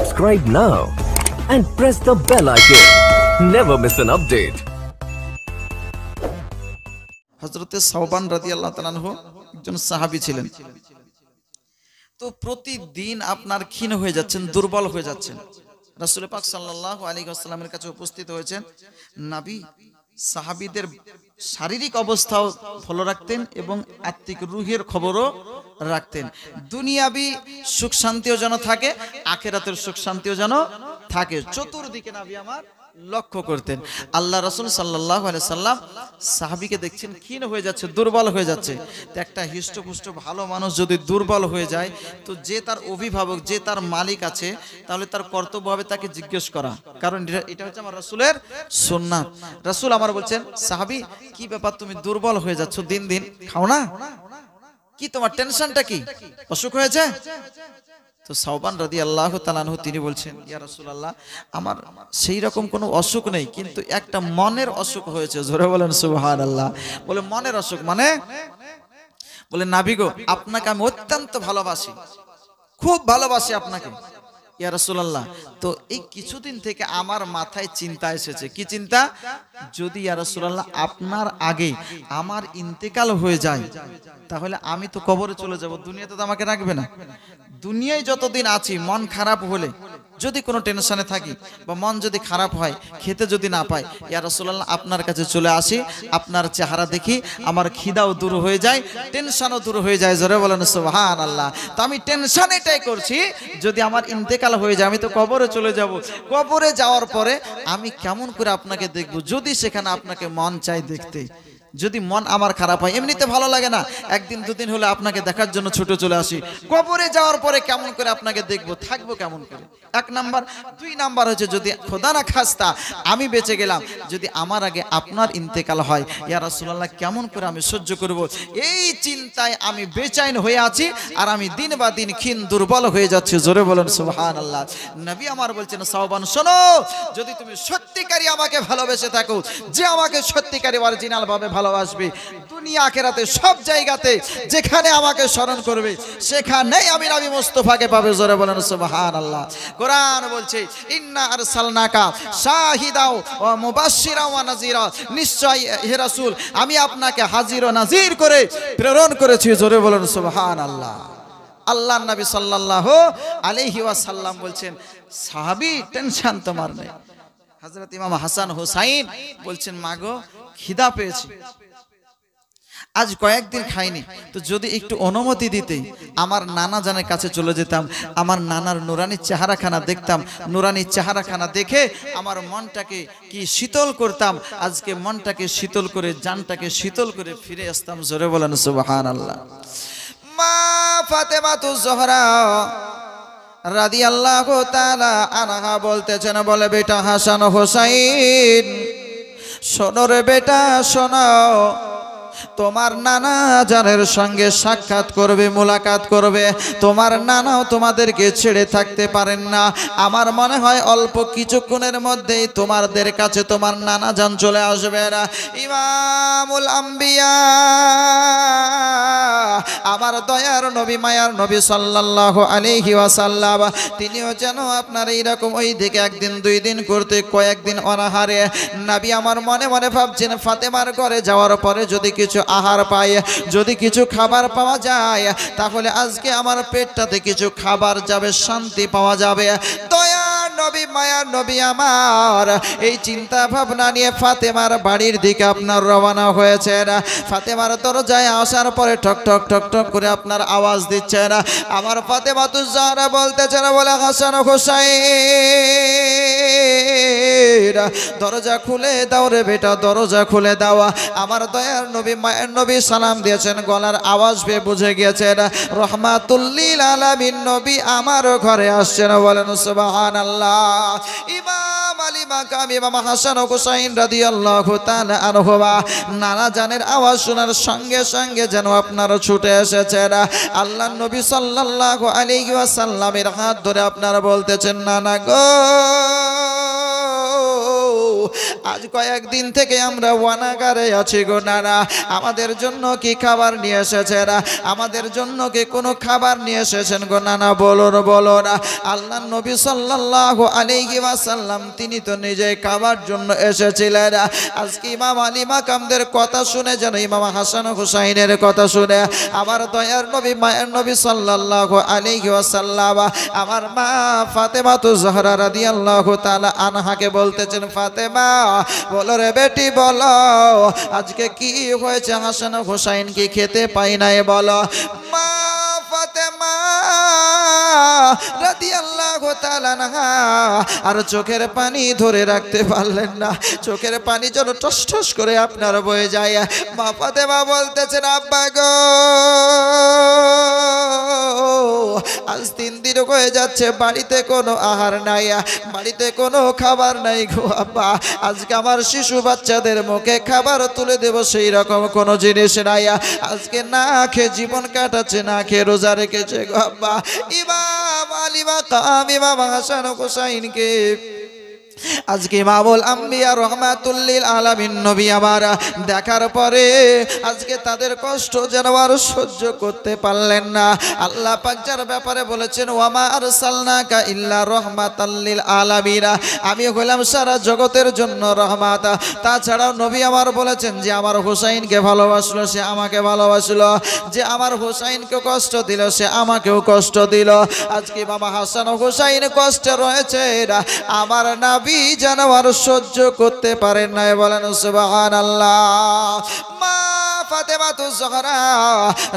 Subscribe now and press the bell icon. Never miss an update. হযরতে সাওবান রাদিয়াল্লাহু তাআলা আনহু একজন সাহাবী ছিলেন। তো প্রতিদিন আপনার ক্ষীণ হয়ে যাচ্ছেন, দুর্বল হয়ে যাচ্ছেন। রাসূল পাক সাল্লাল্লাহু আলাইহি ওয়াসাল্লামের কাছে উপস্থিত হয়েছেন। নবী সাহাবীদের শারীরিক অবস্থাও ভালো রাখতেন এবং আত্মিক রূহের খবরও রাখতেন। দুনিয়াবি সুখ শান্তিও যেন থাকে, আখিরাতের সুখ শান্তিও যেন থাকে, চতুর্দিকে নবী আমার লক্ষ্য করতেন। আল্লাহ রাসূল সাল্লাল্লাহু আলাইহি সাল্লাম সাহাবীকে দেখছেন ক্ষীণ হয়ে যাচ্ছে, দুর্বল হয়ে যাচ্ছে। তো একটা হিষ্টপুষ্ট ভালো মানুষ যদি দুর্বল হয়ে যায়, তো যে তার অভিভাবক, যে তার মালিক আছে, তাহলে তার কর্তব্য হবে তাকে জিজ্ঞেস করা, কারণ এটা হচ্ছে আমার রাসূলের সুন্নাত। রাসূল আমার বলছেন, সাহাবী কি ব্যাপার, তুমি দুর্বল হয়ে যাচ্ছ দিন দিন, খাও না? কি তোমার টেনশনটা কি, অসুখ হয়েছে? তো সাওবান রাদিয়াল্লাহু তাআলা আনহু তিনি বলছেন, ইয়া রাসূলুল্লাহ, আমার সেই রকম কোনো অসুখ নেই, কিন্তু একটা মনের অসুখ হয়েছে। জোরে বলেন সুবহানাল্লাহ। বলে মনের অসুখ মানে? বলে নবী গো, আপনাকে আমি অত্যন্ত ভালোবাসি, খুব ভালোবাসি আপনাকে। ইয়া রাসূলুল্লাহ, তো এই কিছুদিন থেকে আমার মাথায় চিন্তা এসেছে। কি চিন্তা? যদি ইয়া রাসূলুল্লাহ আপনার আগে আমার ইন্তেকাল হয়ে যায়, তাহলে আমি তো কবরে চলে যাব, দুনিয়াতে তো আমাকে রাখবে না। দুনিয়ায় যতদিন আছি, মন খারাপ হলে, যদি কোনো টেনশনে থাকি বা মন যদি খারাপ হয়, খেতে যদি না পাই, ইয়া রাসূলুল্লাহ আপনার কাছে চলে আসি, আপনার চেহারা দেখি, আমার খিদাও দূর হয়ে যায়, টেনশনও দূর হয়ে যায়। জোরে বলেন সুবহানাল্লাহ। তো আমি টেনশন এটাই করছি, যদি আমার ইন্তেকাল হয়ে যায়, আমি তো কবরে চলে যাব, কবরে যাওয়ার পরে আমি কেমন করে আপনাকে দেখব, যদি সেখানে আপনাকে মন চাই দেখতে। যদি মন আমার খারাপ হয়, এমনিতে ভালো লাগে না, একদিন দুদিন হলে আপনাকে দেখার জন্য ছুটে চলে আসি, কবরে যাওয়ার পরে কেমন করে আপনাকে দেখবো, থাকবো কেমন করে? এক নাম্বার। দুই নাম্বার হচ্ছে, যদি খোদা না খাস্তা আমি বেঁচে গেলাম, যদি আমার আগে আপনার ইন্তেকাল হয়, ইয়া রাসূলুল্লাহ কেমন করে আমি সহ্য করব? এই চিন্তায় আমি বেচैन হয়ে আছি, আর আমি দিন বা দিন ক্ষীণ দুর্বল হয়ে যাচ্ছি। জোরে বলেন সুবহানাল্লাহ। নবী আমার বলছেন, সাওবান শোনো, যদি তুমি সত্যিকারী আমাকে ভালোবেসে থাকো, যে আমাকে সত্যিকারী অরিজিনাল ভাবে ভালোবাসবে, দুনিয়া আখিরাতে সব জায়গাতে যেখানে আমাকে স্মরণ করবে, সেখানেই আমি নবী মুস্তাফাকে পাবে। জোরে বলেন সুবহানাল্লাহ। কোরআন বলছে, ইন্না আরসালনাকা শাহিদাও ওয়া মুবাশশিরাও ওয়া নাযীরা, নিশ্চয় হে রাসূল আমি আপনাকে হাজির ও নাযীর করে প্রেরণ করেছি। জোরে বলেন সুবহানাল্লাহ। আল্লাহর নবী সাল্লাল্লাহু আলাইহি ওয়াসাল্লাম বলছেন, সাহাবী টেনশন তোমার নেই। হযরত ইমাম হাসান হুসাইন বলছেন, মাগো খিদা পেয়েছি, আজ কয়েকদিন খাইনি, তো যদি একটু অনুমতি দিতে আমার নানা জানের কাছে চলে যেতাম, আমার নানার নুরানি চেহারাখানা দেখতাম, নুরানি চেহারাখানা দেখে আমার মনটাকে কি শীতল করতাম, আজকে মনটাকে শীতল করে, জানটাকে শীতল করে ফিরে আসতাম। জোরে বলেন সুবহানাল্লাহ। মা ফাতেমাতুজ জোহরা রাদিয়াল্লাহু তাআলা আনহা বলতেছেন, বলে বেটা হাসান হোসাইন, শোনো রে বেটা শোনো, তোমার নানা জানের সঙ্গে সাক্ষাৎ করবে, মোলাকাত করবে। তোমার নানাও তোমাদেরকে ছেড়ে থাকতে পারেন না। আমার মনে হয় অল্প কিছুক্ষণের মধ্যেই তোমাদের কাছে তোমার নানা জান চলে আসবে। ইমামুল আম্বিয়া, আমার দয়ার নবী, মায়ার নবী সাল্লাল্লাহু আলাইহি ওয়াসাল্লাম, তিনিও যেন আপনার এইরকম ওই দিকে একদিন দুই দিন করতে কয়েকদিন অনাহারে। নবী আমার মনে মনে ভাবছেন, ফাতেমার ঘরে যাওয়ার পরে যদি কিছু আহার পাই, যদি কিছু খাবার পাওয়া যায়, তাহলে আজকে আমার পেটটাতে কিছু খাবার যাবে, শান্তি পাওয়া যাবে। দয়ার নবী, মায়ার নবী আমার এই চিন্তা ভাবনা নিয়ে ফাতেমার বাড়ির দিকে আপনার রওনা হয়েছেন। ফাতেমার দরজায় আসার পরে ঠক ঠক ঠক ঠক করে আপনার আওয়াজ দিচ্ছেন। আমার ফাতেমাতুজ জাহরা বলতেছেন, বলে হাসান হোসাইন, দরজা খুলে দাও রে বেটা, দরজা খুলে দাও। আমার দয়ার নবী, মায়ের নবী সালাম দিয়েছেন, গলার আওয়াজ পেয়ে বুঝে গিয়েছেন রাহমাতুল লিল আলামিন নবী আমার ঘরে আসছেন। বলেন সুবহানাল্লাহ। ইমাম আলী মাকাম ইমাম হাসান হোসাইন রাদিয়াল্লাহু তাআলা আনহুমা নানা জানের আওয়াজ শোনার সঙ্গে সঙ্গে যেন আপনারা ছুটে এসেছেন। আল্লাহর নবী সাল্লাল্লাহু আলাইহি ওয়াসাল্লামের হাত ধরে আপনারা বলতেছেন, নানা গো আজ কয়েকদিন থেকে আমরা ওয়ানাগারে আছি গো নানা, আমাদের জন্য কি খাবার নিয়ে এসেছেন? আমাদের জন্য কি কোনো খাবার নিয়ে এসেছেন গো নানা? বলুন বলুন। আল্লাহ নবী সাল্লাল্লাহু আলাইহি ওয়াসাল্লাম তিনি তো নিজে খাবার জন্য এসেছিলেন। আজকে ইমাম আলী মাকামদের কথা শুনে যেন ইমাম হাসান হুসাইনের কথা শুনে আমার দয়ার নবী মায়ের নবী সাল্লাল্লাহু আলাইহি ওয়াসাল্লাম আমার মা ফাতেমা তো জহরা রাদিয়াল্লাহু তাআলা আনহাকে বলতেছেন, ফাতেমা বলো রে বেটি বলো, আজকে কি হয়েছে? হাসান হুসাইন কি খেতে পাই নাই বলো। মা ফাতেমা রাদিয়াল্লাহু তাআলা আনহা আর চোখের পানি ধরে রাখতে পারলেন না, চোখের পানি যেন টস টস করে আপনার বয়ে যায়। মা ফাতেমা বলতেছেন, আব্বা গো আজ 3 দিন হয়ে যাচ্ছে বাড়িতে কোনো আহার নাই, বাড়িতে কোনো খাবার নাই গো আব্বা। আজকে আমার শিশু বাচ্চাদের মুখে খাবার তুলে দেব সেই রকম কোনো জিনিস নাই। আজকে না খেয়ে জীবন কাটাচ্ছে, না খেয়ে রোজা রেখেছে গো আব্বা। ইমাম আলী মাকাম ইমাম হাসান হুসাইনকে আজকে ইমামুল আম্বিয়া রহমাতুল লিল আলামিন নবী আমার দেখার পরে আজকে তাদের কষ্ট যেন আর সহ্য করতে পারলেন না। আল্লাহ পাক যার ব্যাপারে বলেছেন, ওয়ামা আরসালনাকা ইল্লা রাহমাতাল লিল আলামিন, আমি হলাম সারা জগতের জন্য রহমত। তাছাড়াও নবী আমার বলেছেন, যে আমার হুসাইনকে ভালোবাসলো সে আমাকে ভালোবাসলো, যে আমার হুসাইনকে কষ্ট দিল সে আমাকেও কষ্ট দিল। আজকে বাবা হাসান হুসাইন কষ্টে রয়েছে, আমার নবী যেন আর সহ্য করতে পারেন না। বলেন সুবহানাল্লাহ। মা ফাতেমা তো জহরা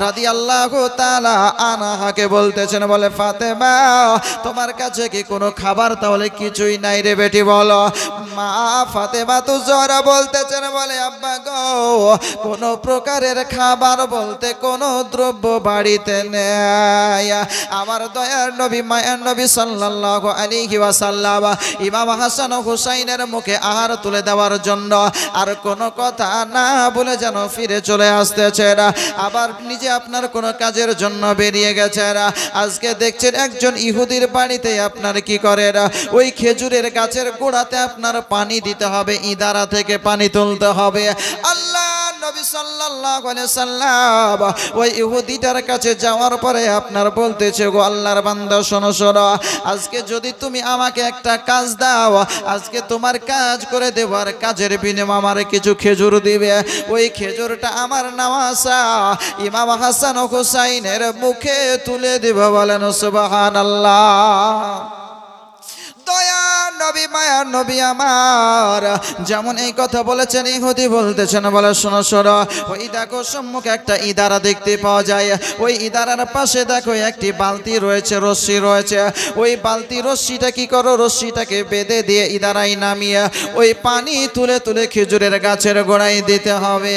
রাদিয়াল্লাহু তাআলা আনহাকে বলতেছেন, বলে ফাতেমা তোমার কাছে কি কোনো খাবার তাহলে কিছুই নাই রে বেটি বলো। মা ফাতেমা তো জহরা বলতেছেন, বলে আব্বা গো কোনো প্রকারের খাবার বলতে কোনো দ্রব্য বাড়িতে নেই। আমার দয়ার নবী মায়ের নবী সাল্লাল্লাহু আলাইহি ওয়াসাল্লাম ইমাম হাসান হুসাইনের মুখে আহার তুলে দেওয়ার জন্য আর কোনো কথা না বলে যেন ফিরে চলে আসতেছে, আবার নিজে আপনার কোনো কাজের জন্য বেরিয়ে গেছে। আজকে দেখছেন একজন ইহুদির বাড়িতে আপনার কি করে, ওই খেজুরের গাছের গোড়াতে আপনার পানি দিতে হবে, ইদারা থেকে পানি তুলতে হবে। আল্লাহ নবী সাল্লাল্লাহু আলাইহি সাল্লাম ওই ইহুদিটার কাছে যাওয়ার পরে আপনার বলতেছে, গো আল্লাহর বান্দা শোনো শোনো, আজকে যদি তুমি আমাকে একটা কাজ দাও, আজকে তোমার কাজ করে দেব, আর কাজের বিনিময়ে আমার কিছু খেজুর দিবে। ওই খেজুরটা আমার নামাসা ইমাম হাসান হুসাইনের মুখে তুলে দিব। বলেন সুবহানাল্লাহ। দয়া নবী মায়ার নবী আমার যেমন এই কথা বলেছেন, ইহুদি বলতেছেন, বলে শোনো শোনো, ওই দেখো সম্মুখে একটা ইদারা দেখতে পাওয়া যায়, ওই ইদারার পাশে দেখো একটি বালতি রয়েছে, রশ্মি রয়েছে। ওই বালতি রশ্মিটা কি করো, রশ্মিটাকে বেঁধে দিয়ে ইদারাই নামিয়ে ওই পানি তুলে তুলে খেজুরের গাছের গোড়ায় দিতে হবে।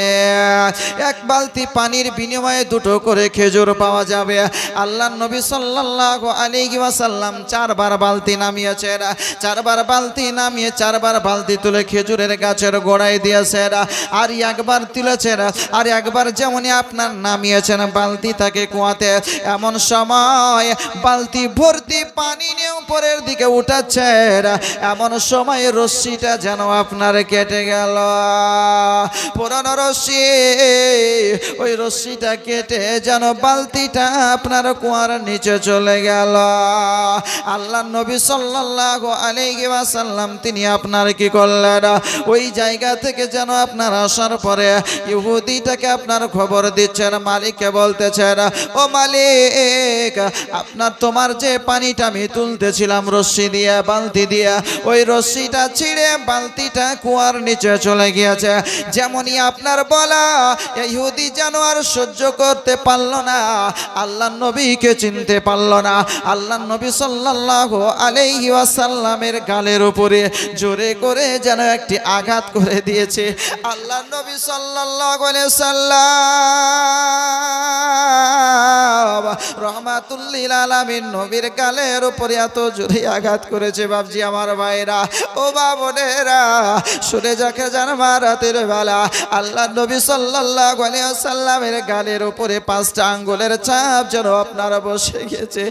এক বালতি পানির বিনিময়ে 2টো করে খেজুর পাওয়া যাবে। আল্লাহ নবী সাল্লাল্লাহু আলাইহি ওয়াসাল্লাম 4 বার বালতি নামিয়েছেন, 4 বার বালতি নামিয়ে 4 বার বালতি তুলে খেজুরের গাছের গোড়ায় দিয়েছেন, আর একবার তুলেছেন, আর একবার যেমনই আপনার নামিয়েছেন বালতি থাকে কুয়াতে, এমন সময় বালতি ভর্তি পানি নিয়ে উপরের দিকে উঠাচ্ছেন, এমন সময় রশ্মিটা যেন আপনার কেটে গেল। পুরনো রশ্মি, ওই রশ্মিটা কেটে যেন বালতিটা আপনার কুয়ার নিচে চলে গেল। আল্লাহ নবী সাল্লাল্লাহু আলাইহি ওয়াসাল্লাম তিনি আপনার কি করলেন, ওই জায়গা থেকে যেন আপনার আসার পরে ইহুদিটাকে আপনার খবর দিচ্ছেন, মালিককে বলতেছেন, ও মালিক আপনার তোমার যে পানিটা আমি তুলতেছিলাম রশ্মি দিয়ে বালতি দিয়ে, ওই রশ্মিটা ছিঁড়ে বালতিটা কুয়ার নিচে চলে গিয়েছে। যেমনই আপনার বলা ইহুদি যেন আর সহ্য করতে পারল না, আল্লাহ নবীকে চিনতে পারল না। আল্লাহ নবী সাল্লাল্লাহু আলাইহি ওয়াসাল্লামের গালের উপরে জোরে করে যেন একটি আঘাত করে দিয়েছে। আল্লাহ নবী সাল্লাল্লাহু আলাইহি ওয়াসাল্লাম রহমাতুল লিল আলামিন নবীর গালের উপরে এত জোরে আঘাত করেছে, বাবজি আমার ভাইরা ও বাবনেরা শুনে যাকে জানবা রাতের বেলা আল্লাহ নবী সাল্লাল্লাহু আলাইহি ওয়াসাল্লামের গালের উপরে 5টা আঙ্গুলের ছাপ যেন আপনারা বসে গেছে।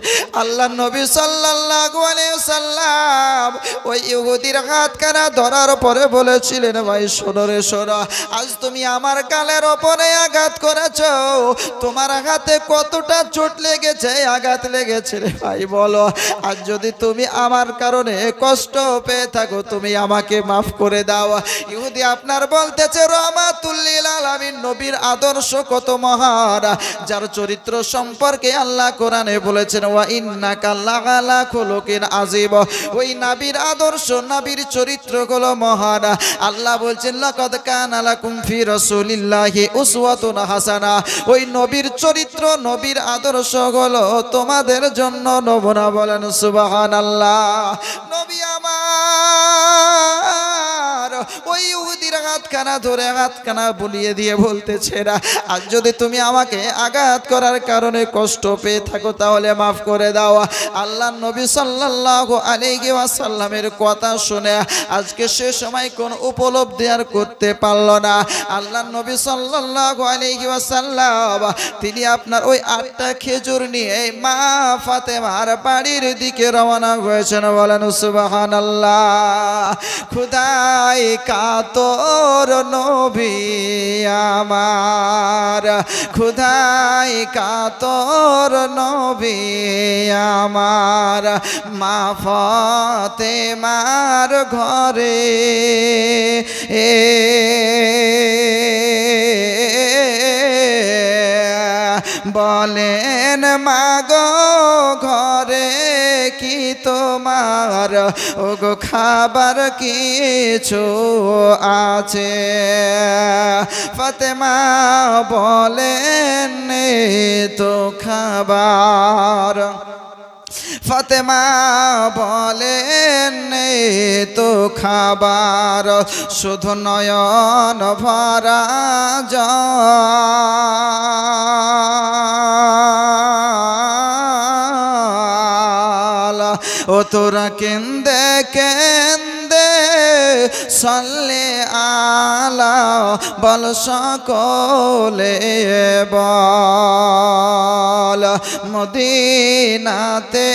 আল্লাহ নবী সাল্লাল্লাহু আলাইহি ওয়াসাল্লাম ওই ইহুদির হাতখানা ধরার পরে বলেছিলেন, ভাই শোনো রে শোনো, আজ তুমি আমার গালের ওপরে আঘাত করেছো, তোমার হাতে কতটা চোট লেগেছে, আঘাত লেগেছে রে ভাই বলো। আর যদি তুমি আমার কারণে কষ্ট পেয়ে থাকো, তুমি আমাকে মাফ করে দাও। ইহুদি আপনার বলতেছে রহমাতুল লিল আলামিন, নবীর আদর্শ কত মহান, যার চরিত্র সম্পর্কে আল্লাহ কোরআনে বলেছেন ওয়া ইন্নাকা লাআলা খুলুকিন আযীম। ওই নবীর আদর্শ, নবীর চরিত্রগুলো মহান। আল্লাহ বলছেন লাকাদ কানা লাকুম ফি রাসূলিল্লাহি উসওয়াতুন হাসানা। ওই নবীর চরিত্র, নবীর আদর্শ হলো তোমাদের জন্য নমুনা। বলেন সুবহানাল্লাহ। নবী আমার ওই ইহুদির হাতখানা ধরে হাতখানা বুলিয়ে দিয়ে বলতেছে না, আর যদি তুমি আমাকে আঘাত করার কারণে কষ্ট পেয়ে থাকো তাহলে মাফ করে দাও। আল্লাহ নবী সাল্লাল্লাহু আলাইহি ওয়াসাল্লামের কথা শুনে আজকে সে সময় কোন উপলব্ধি আর করতে পারলো না। আল্লাহ নবী সাল্লাল্লাহু আলাইহি ওয়াসাল্লাম তিনি আপনার ওই 8টা খেজুর নিয়ে মা ফাতেমার বাড়ির দিকে রওনা হয়েছেন। বলেন সুবহানাল্লাহ। খুদাই কাতর নবী আমার, খুদাই কাতর নবী আমার, মা ফাতেমার ঘরে বলেন মাগো ঘরে কি তোমার ওগো খাবার কিছু আছে? ফাতেমা বলেন তো খাবার, ফাতেমা বলেন তো খাবার, শুধু নয়ন ভরা জল। ও তোরা কেন্দে কেন্দে সাল্লে আলা বল সকলে বল। মদিনাতে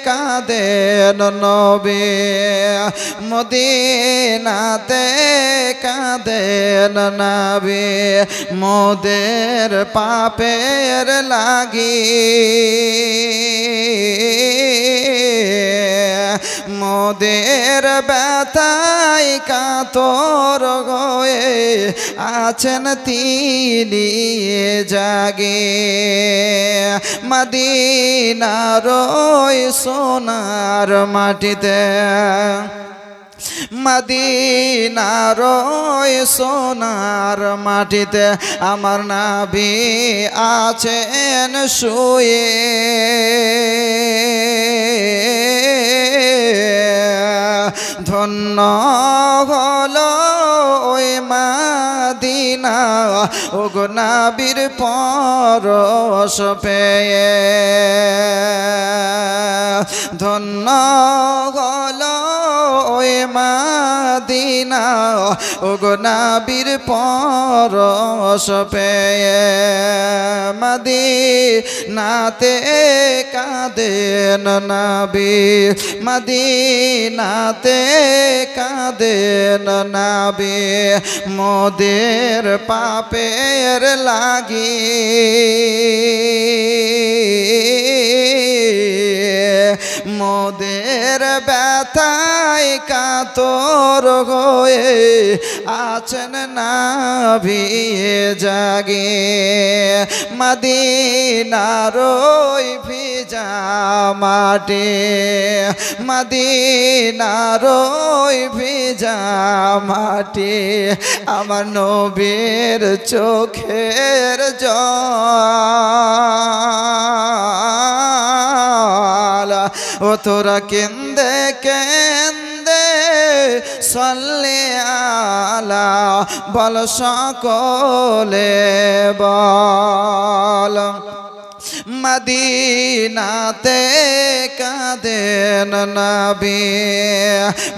কাঁদেন নবী, মদিনাতে কাঁদেন নবী, মোদের পাপের লাগি, মোদের ব্যথায় কাতর হয়ে আছেন তিনি জাগে। মদিনার ওই সোনার মাটিতে, মদিনার ওই সোনার মাটিতে আমার নবী আছেন শুয়ে। ধন্য হলো ওই মদিনা ওগো নবীর পরশ পেয়ে। ধন্য হলো ওই মদিনা ওগো নবীর পরশ পেয়ে। মদিনাতে কাঁদেন নবী, মদিনাতে কাঁদেন নবী, মোদের পাপের লাগি, মোদের ব্যথায় কাতর হয়ে আছেন নবী জাগে। মদিনার ওই ভিজা মাটি, মদিনার ওই ভিজা মাটি আমার নবীর চোখের জল। ও তোরা কেন্দে কেন্দে সাল্লে আলা বল সকলে বল। মদিনাতে কাঁদেন নবী,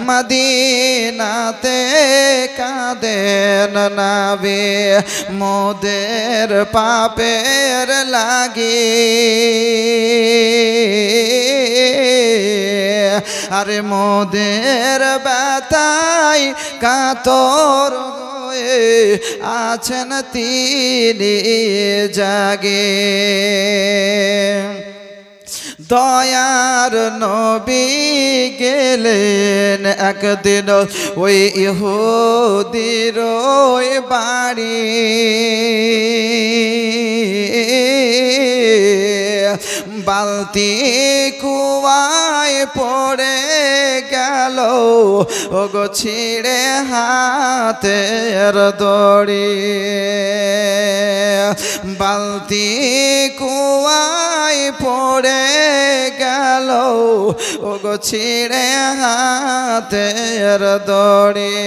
মদিনাতে কাঁদেন নবী, মোদের পাপের লাগি। আরে মোদের ব্যথায় কাতর হয়ে আছেন তিনি জাগে। দয়ার নবী গেলেন একদিন ওই ইহুদির ওই বাড়ি, বালতি কুয়ায় পড়ে গেল ওগো ছিঁড়ে হাতের দড়ি, বালতি কুয়ায় পড়ে গেল ওগো ছিঁড়ে হাতের দড়ি।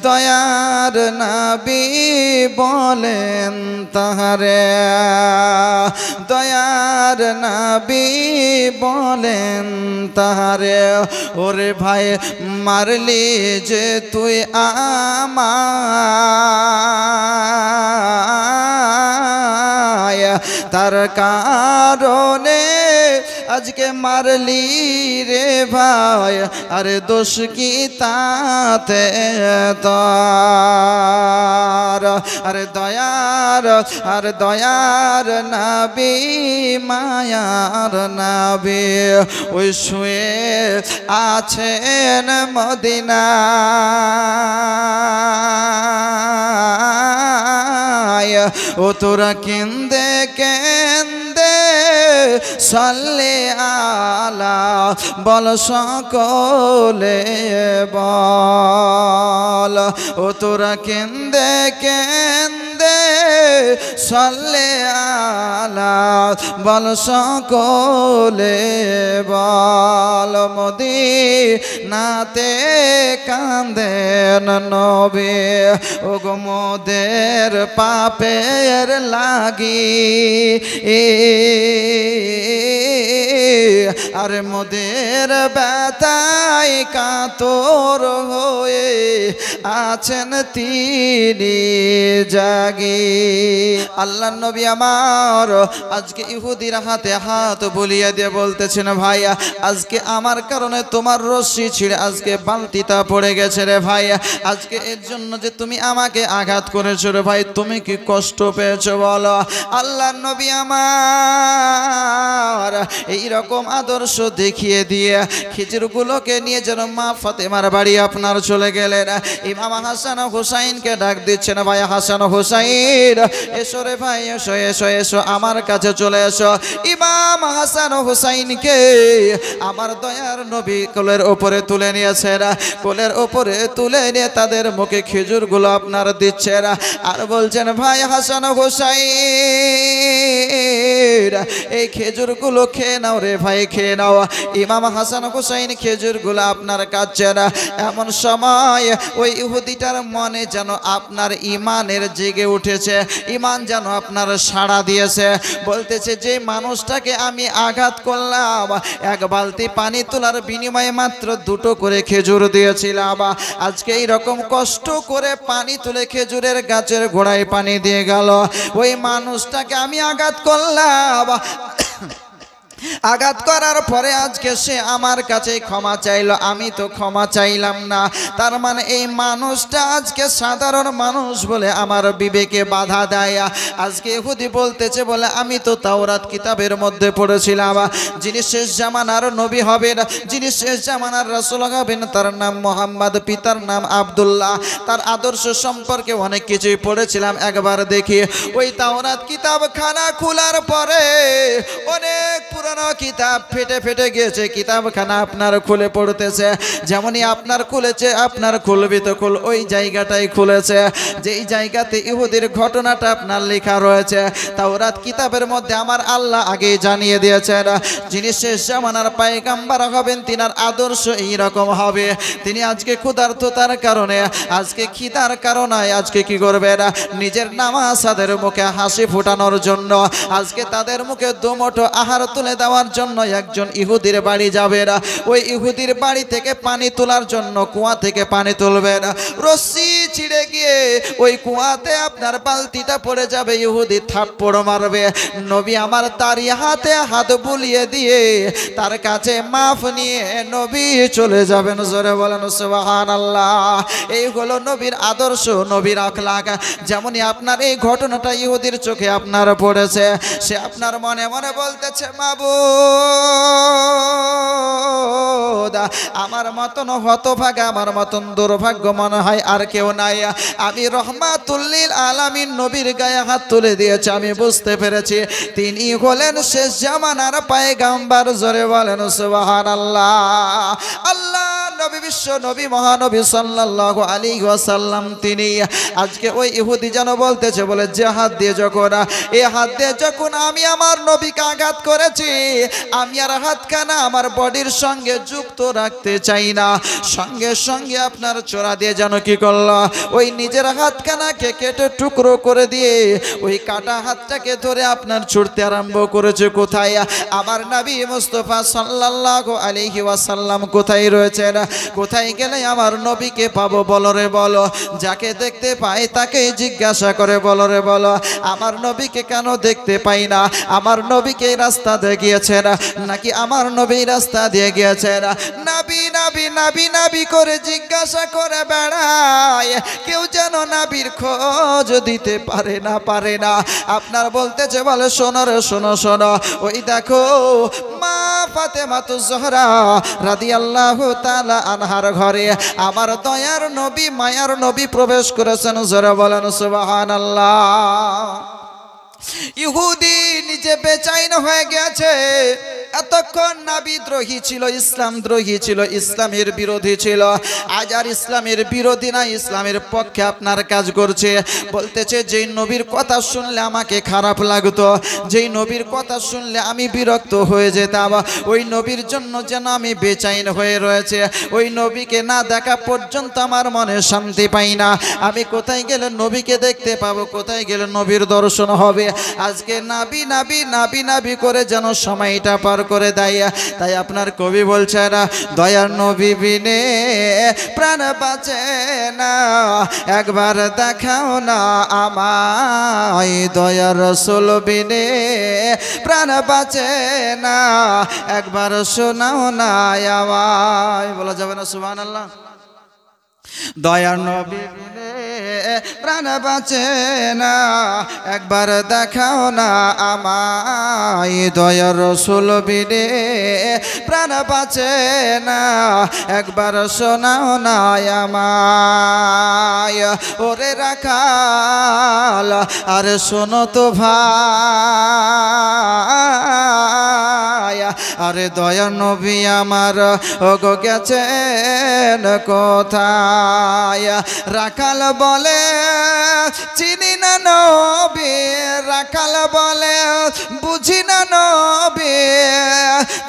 দয়ার নবী বলেন তাহারে, দয়ার নবী বলেন তাহারে, ওরে ভাই মারলি যে তুই আমায়, তার কারণে আজকে মারলি রে ভাই, আরে দোষ কি তাতে তোর। আরে দয়ার, আরে দয়ার নবী মায়ার নবী ওই শুয়ে আছেন মদিনায়। ও তোরা কেন্দে কেন্দে সাল্লে আলা বল সকলে বল, ও তোরা কেন্দে কেন্দে সাল্লে আলা বল সকলে বল। মদিনাতে কাঁদেন নবী ওগো মোদের পাপের লাগি, আরে মোদের ব্যথায় কাতর হয়ে আছেন তিনি জাগি। আল্লাহ নবী আমার আজকে ইহুদির হাতে হাত বুলিয়ে দিয়ে বলতেছেন, ভাইয়া আজকে আমার কারণে তোমার রশ্মি ছিঁড়ে আজকে বালতিটা পড়ে গেছে রে ভাইয়া, আজকে এর জন্য যে তুমি আমাকে আঘাত করেছো রে ভাই, তুমি কি কষ্ট পেয়েছো বলো। আল্লাহ নবী আমার এইরকম আদর্শ দেখিয়ে দিয়ে খিচুড়গুলোকে নিয়ে যেন মা ফাতেমার বাড়ি আপনার চলে গেলেন। ইমাম হাসান হুসাইনকে ডাক দিচ্ছেন, ভাই হাসান হুসাইন এসো রে ভাই, এসো এসো এসো আমার কাছে চলে এসো। ইমাম হাসান হুসাইনকে আমার দয়ার নবী কোলের ওপরে তুলে নিয়েছেন, কোলের ওপরে তুলে নিয়ে তাদের মুখে খেজুরগুলো আপনার দিচ্ছেন আর বলছেন, ভাই হাসান হুসাইন এই খেজুরগুলো খেয়ে নাও রে ভাই, খেয়ে নাও। ইমাম হাসান হুসাইন খেজুরগুলো আপনার কাছে না। এমন সময় ওই ইহুদিটার মনে যেন আপনার ইমানের জেগে উঠেছে, ইমান যেন আপনার সাড়া দিয়েছে, বলতেছে যে মানুষটাকে আমি আঘাত করলাম, এক বালতি পানি তোলার বিনিময়ে মাত্র দুটো করে খেজুর দিয়েছিলাম, আজকে এইরকম কষ্ট করে পানি তুলে খেজুরের গাছের গোড়ায় পানি দিয়ে গেল, ওই মানুষটাকে আমি আঘাত করলাম। আঘাত করার পরে আজকে সে আমার কাছে ক্ষমা চাইলো, আমি তো ক্ষমা চাইলাম না। তার মানে এই মানুষটা আজকে সাধারণ মানুষ বলে আমার বিবেকে বাধা দেয়। আজকে ইহুদি বলতেছে বলে আমি তো তাওরাত কিতাবের মধ্যে পড়েছিলাম যিনি শেষ জামানার নবী হবেন, যিনি শেষ জামানার রাসূল হবেন তার নাম মুহাম্মদ, পিতার নাম আব্দুল্লাহ, তার আদর্শ সম্পর্কে অনেক কিছুই পড়েছিলাম। একবার দেখি ওই তাওরাত কিতাব খানা খোলার পরে অনেক পুরানো যেন কিতাব ফেটে ফেটে গিয়েছে, কিতাবখানা আপনার খুলে পড়তেছে, যেমনই আপনার খুলেছে আপনার খুলবি তো খুল, ওই জায়গাটাই খুলেছে যেই জায়গাতে ইহুদির ঘটনাটা আপনার লেখা রয়েছে। তাওরাত কিতাবের মধ্যে আমার আল্লাহ আগে জানিয়ে দিয়েছেন যিনি শেষ জামানার পয়গম্বর হবেন তিনার আদর্শ এইরকম হবে। তিনি আজকে ক্ষুধার্ততার কারণে, আজকে খিদার কারণে আজকে কি করবেন, নিজের নামাজাদের মুখে হাসি ফোটানোর জন্য, আজকে তাদের মুখে দুমুঠো আহার তুলে দেওয়ার জন্য একজন ইহুদির বাড়ি যাবেন। ওই ইহুদির বাড়ি থেকে পানি তোলার জন্য কুয়া থেকে পানি তুলবেন, রশ্মি ছিঁড়ে গিয়ে ওই কুয়াতে আপনার বালতিটা পড়ে যাবে, ইহুদি থাপ্পড় মারবে। নবী আমার তারই হাতে হাত বুলিয়ে দিয়ে তার কাছে মাফ নিয়ে নবী চলে যাবেন। জোরে বলেন সুবহানাল্লাহ। এই হলো নবীর আদর্শ, নবীর আখলাক। যেমনই আপনার এই ঘটনাটা ইহুদির চোখে আপনার পড়েছে, সে আপনার মনে মনে বলতেছে মাবুদ আমার মতন হতভাগা, আমার মতন দুর্ভাগ্য মনে হয় আর কেউ নাই। আমি রহমাতুল লিল আলামিন নবীর গায়ে হাত তুলে দিয়েছি, আমি বুঝতে পেরেছি তিনি হলেন শেষ জামানার পয়গম্বর। জোরে বলেন সুবহানাল্লাহ। আল্লাহ নবী, বিশ্ব নবী, মহানবী সাল্লাল্লাহু আলাইহি ওয়াসাল্লাম তিনি আজকে ওই ইহুদি যেন বলতেছে, বলে যে হাত দিয়ে যখন, এই হাত দিয়ে যখন আমি আমার নবীকে আঘাত করেছি, আমি আর হাতখানা আমার বডির সঙ্গে যুক্ত রাখতে চাই না। সঙ্গে সঙ্গে আপনার চোরা দিয়ে যেন কি করলো, ওই নিজের হাতখানাকে কেটে টুকরো করে দিয়ে ওই কাটা হাতটাকে ধরে আপনার ছুটতে আরম্ভ করেছে। কোথায়? আমার নবী মুস্তাফা সাল্লাল্লাহু আলাইহি ওয়াসাল্লাম কোথায় রয়েছেন? কোথায় গেলে আমার নবীকে পাবো? বলো রে বলো। যাকে দেখতে পাই তাকে জিজ্ঞাসা করে, বলো রে বলো আমার নবীকে কেন দেখতে পাই না? আমার নবীকে রাস্তা দিয়ে গিয়েছেন নাকি আমার নবী রাস্তা দিয়ে গিয়েছেন? নবী নবী নবী নবী করে জিজ্ঞাসা করে বেড়ায়, কেউ যেন নবীর খোঁজ দিতে পারে না। আপনার বলতেছে, বলে শোনো রে শোনো শোনো, ওই দেখো মা ফাতেমাতুজ জোহরা রাদিয়াল্লাহু তাআলা আনহার ঘরে আমার দয়ার নবী, মায়ার নবী প্রবেশ করেছেন। জোরে বলেন সুবহানাল্লাহ। ইহুদি নিজে বেচাইন হয়ে গেছে, এতক্ষণ নবী দ্রোহী ছিল, ইসলাম দ্রোহী ছিল, ইসলামের বিরোধী ছিল। আজ আর ইসলামের বিরোধী না, ইসলামের পক্ষে আপনার কাজ করছে। বলতেছে যেই নবীর কথা শুনলে আমাকে খারাপ লাগতো, যেই নবীর কথা শুনলে আমি বিরক্ত হয়ে যেতাম, ওই নবীর জন্য যেন আমি বেচাইন হয়ে রয়েছে। ওই নবীকে না দেখা পর্যন্ত আমার মনে শান্তি পাই না। আমি কোথায় গেলে নবীকে দেখতে পাবো, কোথায় গেলে নবীর দর্শন হবে। আজকে নাবি নাবি নাবি নাবি করে যেন সময়টা পার করে দেয়। তাই আপনার কবি বলছেন, দয়ার নবী বিনে প্রাণ বাঁচে না, একবার দেখাও না আমায়। দয়ার রাসূল বিনে প্রাণ বাঁচে না, একবার শোনাও না আমায়। বলা যাবে না সুবহানাল্লাহ? দয়ার নবী বিনে প্রাণ বাঁচে না, একবার দেখাও না আমায়। দয়ার রাসূল বিনে প্রাণ বাঁচে না, একবার শোনাও না আমায়। ওরে রাখাল আর শোনো তো ভাই, আরে দয়ার নবী আমার ওগো গেছেন কোথায়? রাখাল বলে চিনি না নবী, রাখাল বলে বুঝি না নবী,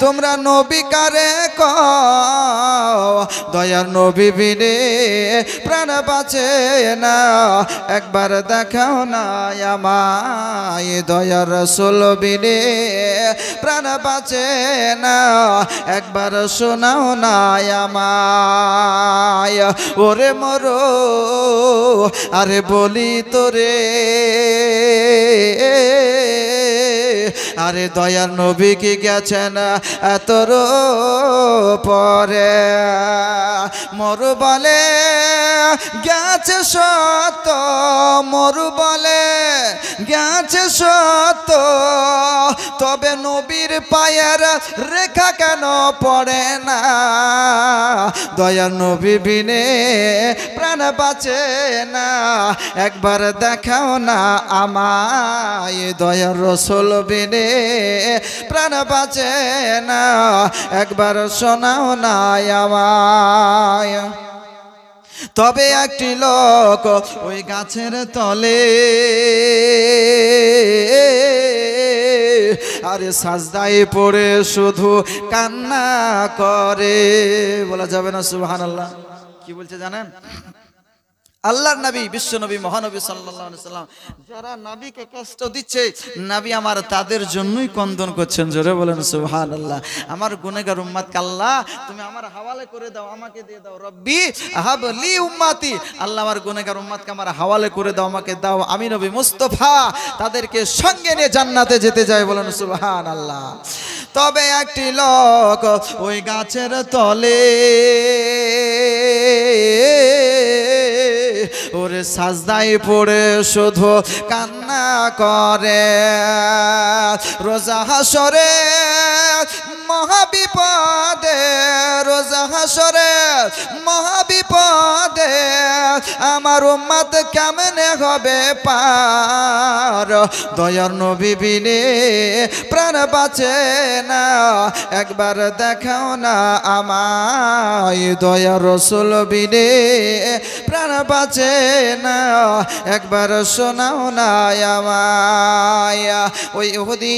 তোমরা নবী কারে কও? দয়ার নবী বিনে প্রাণ বাঁচে না, একবার দেখাও না আমায়। দয়ার রাসূল বিনে প্রাণ বাঁচে না, একবার শোনাও না আমায়। ওরে মরো আরে বলি তোরে, আরে দয়ার নবী কি গেছেন তোর পরে? মরু বলে গেছে সত, মরু বলে গেছে সত, তবে নবীর পায়ের রেখা কেন পড়ে না? দয়ার নবী বিনে প্রাণ বাঁচে না, একবার দেখাও না আমায়। দয়ার রসুল বিনে প্রাণ বাঁচে না, একবার শোনাও না আমায়। তবে একটি লোক ওই গাছের তলে আরে সাজদায় পড়ে শুধু কান্না করে। বলা যাবে না সুবহানাল্লাহ? কি বলছে জানেন? আল্লাহর নবী, বিশ্ব নবী, মহানবী সাল্লাল্লাহু আলাইহি সাল্লাম যারা নবীকে কষ্ট দিচ্ছে, নবী আমার তাদের জন্যই কন্দন করছেন। জোরে বলেন সুবহানাল্লাহ। আমার গুনাহগার উম্মতকে আল্লাহ তুমি আমার হাওয়ালে করে দাও, আমাকে দিয়ে দাও। রব্বি হাবলি উম্মতি, আল্লাহ আমার গুনাহগার উম্মতকে আমার হাওয়ালে করে দাও, আমাকে দাও। আমি নবী মুস্তাফা তাদেরকে সঙ্গে নিয়ে জান্নাতে যেতে চাই। বলেন সুবহানাল্লাহ। তবে একটি লোক ওই গাছের তলে ওরে সাজদায় পড়ে শুধু কান্না করে। রোজা হাসরে মহাবিপদে, রোজা হাসরে মহাবিপদে আমার উম্মত কেমনে হবে পার? দয়ার নবী বিনে প্রাণ বাঁচে না, একবার দেখাও না আমায়। দয়ার রসুল বিনে প্রাণ বাঁচে না, একবার শোনাও না আমায়। ওই ইহুদি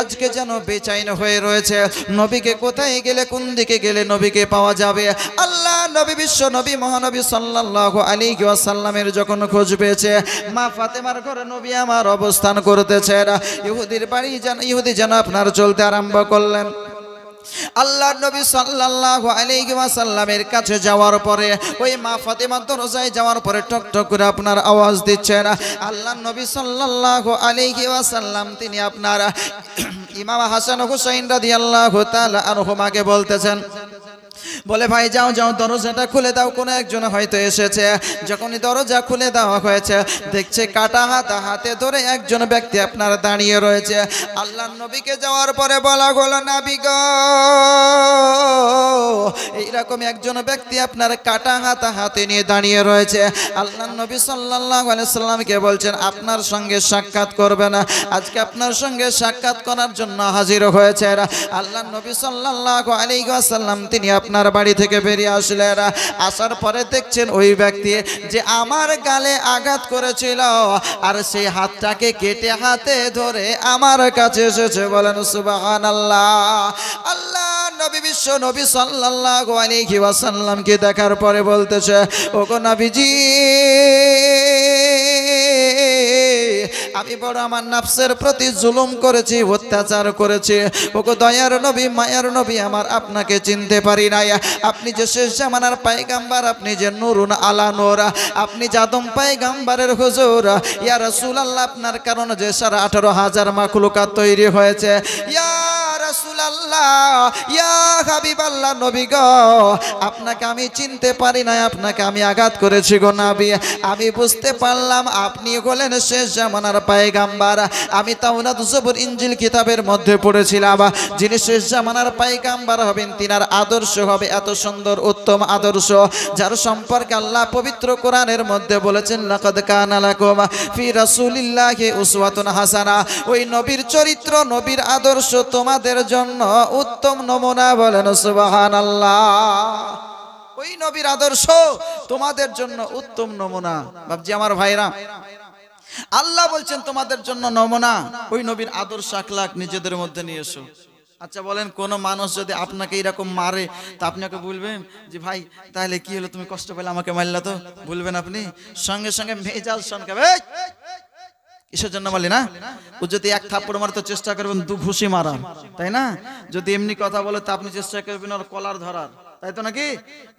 আজকে যেন বেচাইন হয়ে রয়েছে, নবীকে কোথায় গেলে, কোন দিকে গেলে নবীকে পাওয়া যাবে। আল্লাহ নবী, বিশ্ব নবী, মহানবী সাল্লাল্লাহু আলাইহি ওয়াসাল্লামের যখন খোঁজ পেয়েছে, মা ফাতেমার ঘরে নবী আমার অবস্থান করতেছেন। ইহুদির বাড়ি যেন, ইহুদি যেন আপনার চলতে আরম্ভ করলেন। আল্লাহ নবী সাল্লাল্লাহু আলাইহি ওয়াসাল্লামের কাছে যাওয়ার পরে ওই মা ফাতেমা দরজায় যাওয়ার পরে টক টক করে আপনার আওয়াজ দিচ্ছেন। আল্লাহ নবী সাল্লাল্লাহু আলাইহি ওয়াসাল্লাম তিনি আপনার ইমাম হাসান হুসাইন রাদিয়াল্লাহু তাআলা আনহুমাকে বলতেছেন, বলে ভাই যাও যাও দরজাটা খুলে দাও, কোনো একজন হয়তো এসেছে। যখনই দরজা খুলে দেওয়া হয়েছে, দেখছে কাটা হাতে ধরে একজন ব্যক্তি আপনার দাঁড়িয়ে রয়েছে। আল্লাহ নবীকে যাওয়ার পরে বলা হলো, নবী গো এইরকম একজন ব্যক্তি আপনার কাটা হাতে নিয়ে দাঁড়িয়ে রয়েছে। আল্লাহ নবী সাল্লাল্লাহু আলাইহি সাল্লামকে বলছেন আপনার সঙ্গে সাক্ষাৎ করবে না, আজকে আপনার সঙ্গে সাক্ষাৎ করার জন্য হাজির হয়েছে। আল্লাহ নবী সাল্লাল্লাহু আলাইহি ওয়াসাল্লাম তিনি আপনার বাড়ি থেকে বেরিয়ে আসলেন। আসার পরে দেখছেন ওই ব্যক্তি যে আমার গালে আঘাত করেছিল, আর সেই হাতটাকে কেটে হাতে ধরে আমার কাছে এসেছে। বলেন সুবহানাল্লাহ। আল্লাহ নবী, বিশ্ব নবী সাল্লাল্লাহু আলাইহি ওয়াসাল্লামকে দেখার পরে বলতেছে, ওগো নবীজি আমি বড় আমার নফসের প্রতি জুলুম করেছি, অত্যাচার করেছি। ওগো দয়ার নবী, মায়ার নবী আমার, আপনাকে চিনতে পারি নাই। আপনি যে শেষ জামানার পয়গম্বর, আপনি যে নূরুন আলা নূর, আপনি জাদম পয়গম্বরের হুজুর। ইয়া রাসূলুল্লাহ, আপনার কারণে যে 18,500 মাখলুকাত তৈরি হয়েছে। ইয়া রাসূলুল্লাহ, ইয়া হাবিবাল্লাহ, নবী গো আপনাকে আমি চিনতে পারি না, আপনাকে আমি আঘাত করেছি গো নবী। আমি বুঝতে পারলাম আপনি হলেন শেষ জামানার পয়গম্বর। আমি তাওরাত, জবুর, ইনজিল কিতাবের মধ্যে পড়েছিলাম যিনি শেষ জামানার পয়গম্বর হবেন তিনার আদর্শ হবে এত সুন্দর উত্তম আদর্শ, যার সম্পর্কে আল্লাহ পবিত্র কোরআনের মধ্যে বলেছেন, লাকাদ কানা লাকুম ফি রাসূলিল্লাহি উসওয়াতুন হাসানা। ওই নবীর চরিত্র, নবীর আদর্শ তোমাদের জন্য উত্তম নমুনা। বলেন সুবহানাল্লাহ। ওই নবীর আদর্শ তোমাদের জন্য উত্তম নমুনা। বাবজি আমার ভাইরা, আল্লাহ বলছেন তোমাদের জন্য নমুনা। ওই নবীর আদর্শ আখলাক নিজেদের মধ্যে নিয়ে এসো। আচ্ছা বলেন, কোন মানুষ যদি আপনাকে এরকম মারে তা আপনি ওকে বলবেন যে ভাই তাহলে কি হলো, তুমি কষ্ট পেলে আমাকে মারলা তো? বলবেন আপনি? সঙ্গে সঙ্গে মেজাজ সনকাবে, কিসের জন্য মারলি না? ও যদি এক থাপ্পড় মারতে চেষ্টা করবেন 2 ঘুষি মারার, তাই না? যদি এমনি কথা বলে তা আপনি চেষ্টা করবেন ওর কলার ধরার, তাই তো নাকি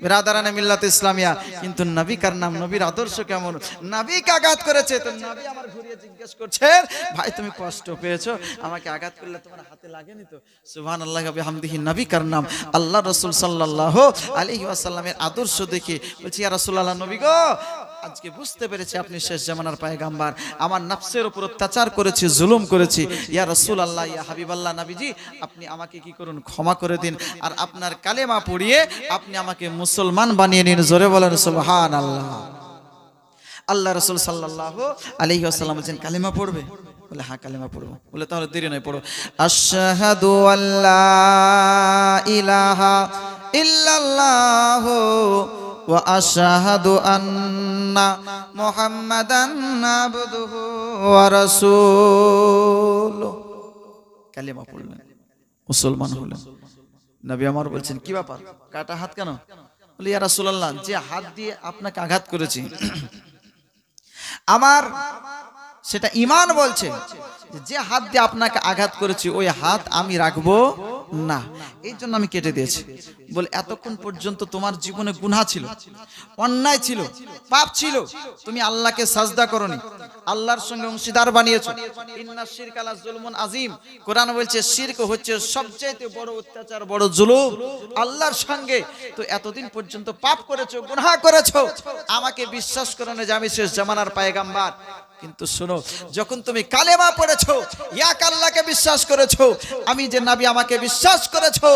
বিরাদারানে মিল্লাত ইসলামিয়া। কিন্তু নবী কার নাম, নবীর আদর্শ কেমন, নবীকে আঘাত করেছে তো নবী আমার ঘুরিয়ে জিজ্ঞেস করছেন, ভাই তুমি কষ্ট পেয়েছো, আমাকে আঘাত করলে তোমার হাতে লাগেনি তো? সুবহানাল্লাহ ওয়া বিহামদিহি। নবী কার নাম, আল্লাহ রাসূল সাল্লাল্লাহু আলাইহি ওয়াসাল্লামের আদর্শ দেখে বলছি, ইয়া রাসূলুল্লাহ, নবী গো, আজকে বুঝতে পেরেছি আপনি শেষ জামানার পয়গম্বর। আমার নফসের উপর অত্যাচার করেছি, জুলুম করেছি। ইয়া রাসূলুল্লাহ, ইয়া হাবিবাল্লাহ, নবীজি আপনি আমাকে কি করুন, ক্ষমা করে দিন, আর আপনার কালেমা পড়িয়ে আপনি আমাকে মুসলমান বানিয়ে নিন। জোরে বলেন সুবহানাল্লাহ। আল্লাহ রাসূল সাল্লাল্লাহু আলাইহি ওয়াসাল্লাম বলেন, কালেমা পড়বে? বলে হ্যাঁ কালেমা পড়বো। বলে তাহলে দেরি নয়, পড়ো। আশহাদু আল্লা ইলাহা ইল্লাল্লাহু ওয়া আশহাদু আন্না মুহাম্মাদান আবদুহু ওয়া রাসূলুহু। কালেমা পড়লেন, মুসলমান হলেন। নবী আমার বলছেন, কি ব্যাপার, কাটা হাত কেন? বলে ইয়া রাসূলুল্লাহ, যে হাত দিয়ে আপনাকে আঘাত করেছি আমার সেটা ঈমান বলছে যে হাত দিয়ে আপনাকে আঘাত করেছি ওই হাত আমি রাখবো না, এই জন্য আমি কেটে দিয়েছি। বলে এতক্ষণ পর্যন্ত তোমার জীবনে গুনাহ ছিল, অন্যায় ছিল, পাপ ছিল, তুমি আল্লাহকে সাজদা করনি, আল্লাহর সঙ্গে অংশীদার বানিয়েছো। ইন্নাশ শিরকা লা যুলমুন আযীম। কোরআন বলছে শিরক হচ্ছে সবচেয়ে বড় অত্যাচার, বড় জুলুম আল্লাহর সঙ্গে। তো এতদিন পর্যন্ত পাপ করেছো, গুনাহ করেছো, আমাকে বিশ্বাস করো না যে আমি শেষ জামানার পয়গম্বর। কিন্তু শোনো, যখন তুমি কালেমা পড়েছো, এক আল্লাহকে বিশ্বাস করেছো, আমি যে নবী আমাকে বিশ্বাস করেছো,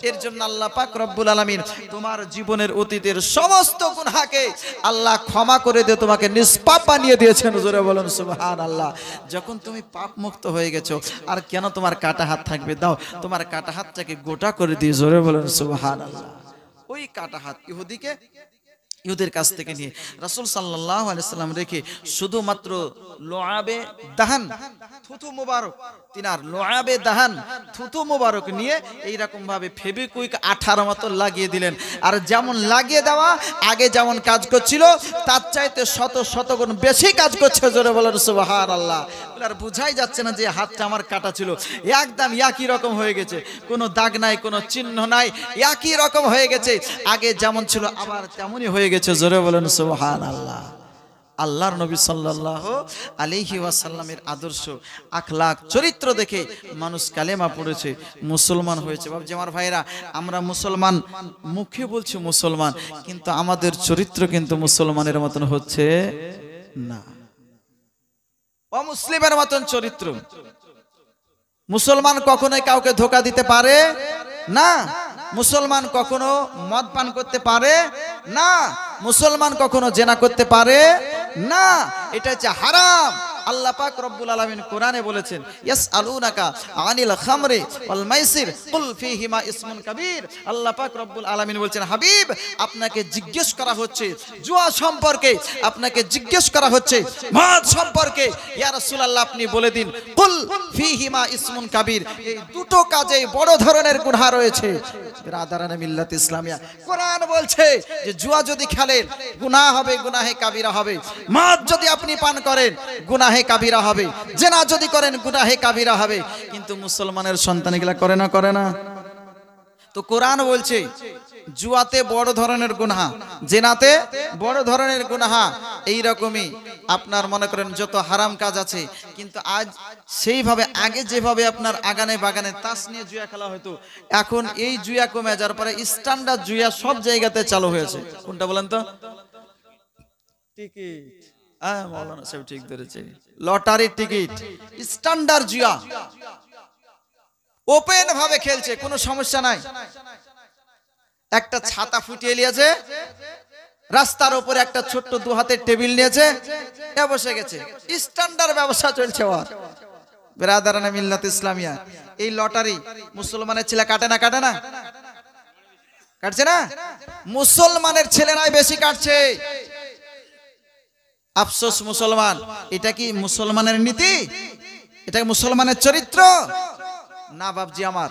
এর জন্য আল্লাহ পাক রব্বুল আলামিন তোমার জীবনের অতীতের সমস্ত গুনাহকে আল্লাহ ক্ষমা করে দিয়ে তোমাকে নিষ্পাপ বানিয়ে দিয়েছেন। জোরে বলুন সুবহানাল্লাহ। যখন তুমি পাপ মুক্ত হয়ে গেছো, আর কেন তোমার কাটা হাত থাকবে? দাও তোমার কাটা হাতটাকে গোটা করে দিয়ে। জোরে বলুন সুবহানাল্লাহ। ওই কাটা হাত ইহুদের কাছ থেকে নিয়ে রাসূল সাল্লাল্লাহু আলাইহি সাল্লাম রেখে শুধুমাত্র লোআবে দাহান, থুতু মুবারক, তিনার লোআবে দাহান থুতু মুবারক নিয়ে এইরকম ভাবে ফেবিকুইক আঠার মতো লাগিয়ে দিলেন। আর যেমন লাগিয়ে দেওয়া আগে যেমন কাজ করছিল তার চাইতে শত শত গুণ বেশি কাজ করছে। জোরে বলেন সুবহানাল্লাহ। আর বুঝাই যাচ্ছে না যে হাতটা আমার কাটা ছিল, একদম একই রকম হয়ে গেছে, কোনো দাগ নাই, কোনো চিহ্ন নাই, একই রকম হয়ে গেছে, আগে যেমন ছিল আবার তেমনই হয়ে গেছে। জোরে বলেন সুবহানাল্লাহ। আল্লাহর নবী সাল্লাল্লাহু আলাইহি ওয়াসাল্লামের আদর্শ, আখলাক, চরিত্র দেখে মানুষ কালেমা পড়েছে, মুসলমান হয়েছে। বাবজি আমার ভাইরা, আমরা মুসলমান, মুখে বলছি মুসলমান, কিন্তু আমাদের চরিত্র কিন্তু মুসলমানের মতন হচ্ছে না, অমুসলিমের মতন চরিত্র। মুসলমান কখনোই কাউকে ধোঁকা দিতে পারে না, মুসলমান কখনো মদ পান করতে পারে না, মুসলমান কখনো জেনা করতে পারে না, এটা হচ্ছে হারাম। আল্লাহ পাক রব্বুল আলামিন কোরআনে বলেছেন, ইয়াসআলুনাকা আনিল খামরি ওয়াল মাইসির কুল ফীহিমা ইসমুন কাবীর। আল্লাহ পাক রব্বুল আলামিন বলছেন, হাবিব আপনাকে জিজ্ঞেস করা হচ্ছে জুয়া সম্পর্কে, আপনাকে জিজ্ঞেস করা হচ্ছে মদ সম্পর্কে। ইয়া রাসূলুল্লাহ আপনি বলে দিন, কুল ফীহিমা ইসমুন কাবীর, এই দুটো কাজে বড় ধরনের গুনাহ রয়েছে। বিরাদারানে মিল্লাত ইসলামিয়া, কোরআন বলছে যে জুয়া যদি খেলেন গুনাহ হবে, গুনাহে কাবীরা হবে। মদ যদি আপনি পান করেন গুনাহে কাবিরা হবে, জেনা যদি করেন গুনাহে কাবিরা হবে। কিন্তু মুসলমানের সন্তান এগুলা করে না, করে না। তো কোরআন বলছে জুয়াতে বড় ধরনের গুনাহ, জেনাতে বড় ধরনের গুনাহ। এই রকমই আপনার মনে করেন যত হারাম কাজ আছে, কিন্তু আজ সেইভাবে আগে যেভাবে আপনার আগানে বাগানে তাস নিয়ে জুয়া খেলা হতো, এখন এই জুয়া কমে যাওয়ার পরে স্ট্যান্ডার্ড জুয়া সব জায়গাতে চালু হয়েছে। কোনটা বলেন তো? টিকিট, মৌলানা সাহেব ঠিক ধরেছে, লটারির টিকিট, স্ট্যান্ডার্ড জুয়া ওপেন ভাবে খেলছে, কোনো সমস্যা নাই। একটা ছাতা ফুটিয়ে নিয়েছে, রাস্তার উপরে একটা ছোট্ট দু হাতের টেবিল নিয়েছে, বসে গেছে, স্ট্যান্ডার্ড ব্যবসা চলছে। বিরাদারানে মিল্লাত ইসলামিয়া, এই লটারি মুসলমানের ছেলে কাটে না, কাটে না, কাটছে না? মুসলমানের ছেলেরাই বেশি কাটছে। আফসোস মুসলমান, এটা কি মুসলমানের নীতি? এটা মুসলমানের চরিত্র না? বাবজি আমার,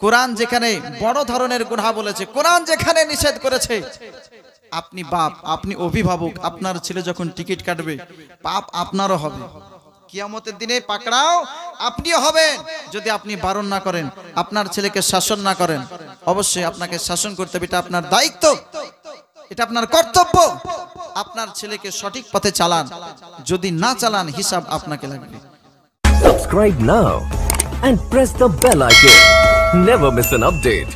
কোরআন যেখানে বড় ধরনের গুনাহ বলেছে, কোরআন যেখানে নিষেধ করেছে, আপনি বাপ, আপনি অভিভাবক, আপনার ছেলে যখন টিকিট কাটবে পাপ আপনারও হবে। কিয়ামতের দিনে পাকড়াও আপনিও হবেন যদি আপনি বারণ না করেন, আপনার ছেলেকে শাসন না করেন। অবশ্যই আপনাকে শাসন করতে হবে, এটা আপনার দায়িত্ব, এটা আপনার কর্তব্য। আপনার ছেলেকে সঠিক পথে চালান, যদি না চালান হিসাব আপনাকে লাগবে। Subscribe now and press the bell icon. Never miss an update.